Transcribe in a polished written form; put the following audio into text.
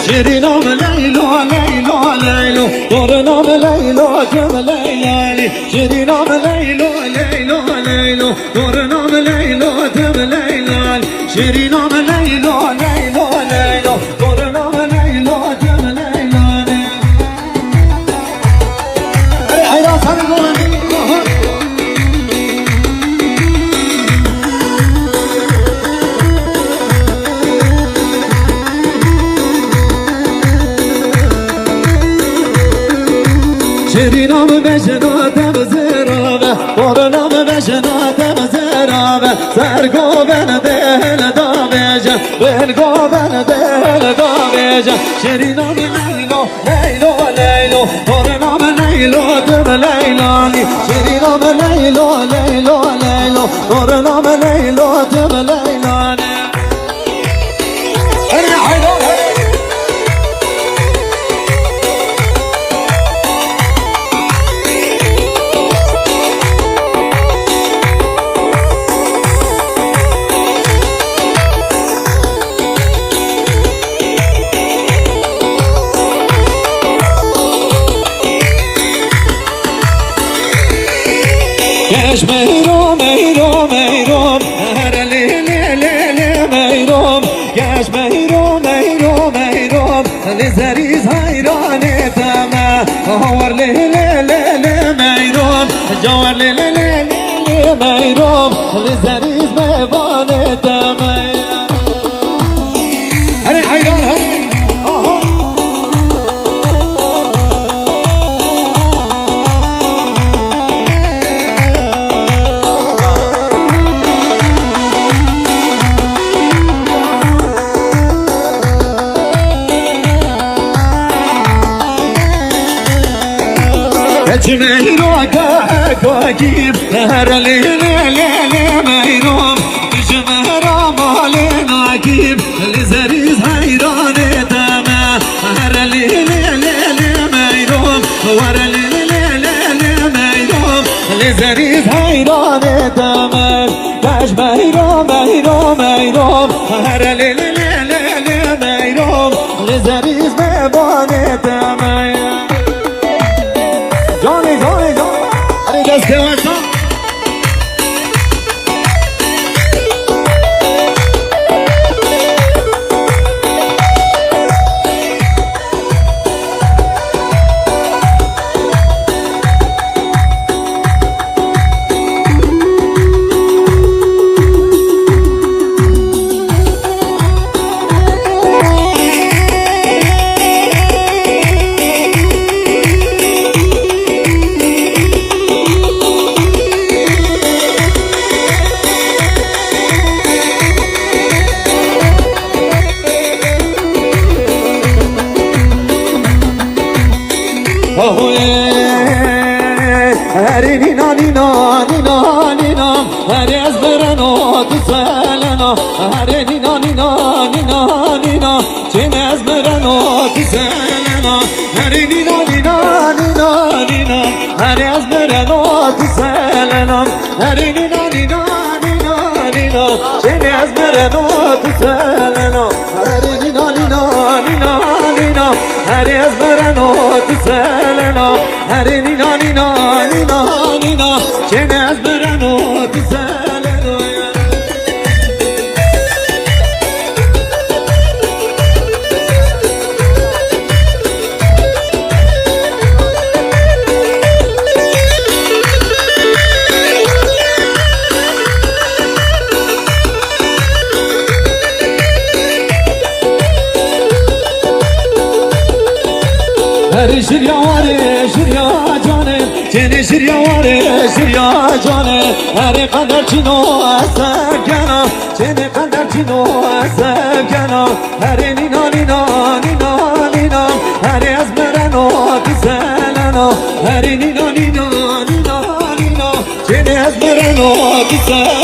شیرینم لیلو لیلو لیلو دورنم لیلو جم لیلی شیرینم لیلو لیلو لیلو دورنم لیلو جم لیلی شیرینم لیلو لیلو لیلو دورنم لیلو جم لیلی ای راست شیرینم بشناتم زرابه قرنم بشناتم زرابه سرگو بن دل داویجه بلگو بن دل داویجه شیرینم لیلو لیلو لیلو قرنم لیلو تم لیلانی شیرینم لیلو لیلو لیلو قرنم لیلو تم لیلانی كاش ميروم ميروم ميروم هر لي لي لي لي ميروم كاش ميروم ميروم ميروم لزريز هيراني تما هور لي لي لي لي ميروم جوار لي لي لي لي ميروم لزريز ميباني تما هري حيران هري ميرو كواكيب هر لي لي لي ميروم جمهرة مالي ناكيب لزريز هيراني تما هر لي لي لي ميروم ور لي لي لي ميروم لزريز هيراني تما كاش ميروم ميروم ميروم هر لي لي لي ميروم لزريز مباني تما Johnny, Johnny, Johnny. Allez, let's go, let's go. هري نينا نينا نينا نينا هري أزبرنا تسألنا هري نينا نينا نينا نينا چين أزبرنا تسألنا هري نينا نينا نينا نينا هري أزبرنا تسألنا هري نينا نينا نينا نينا چين أزبرنا تسألنا هري نينا نينا نينا نينا هري أزبرنا تسألنا هري نينا نينا نينا نينا چين أزبرنا تسألنا هري شريا واري شريا جاني چين شريا واري شريا جاني هري قدر چينو أسكنا چين قدر چينو أسكنا هري نينا نينا نينا نينا هري أزمرنا تسألنا هري نينا نينا نينا نينا چين أزمرنا تسألنا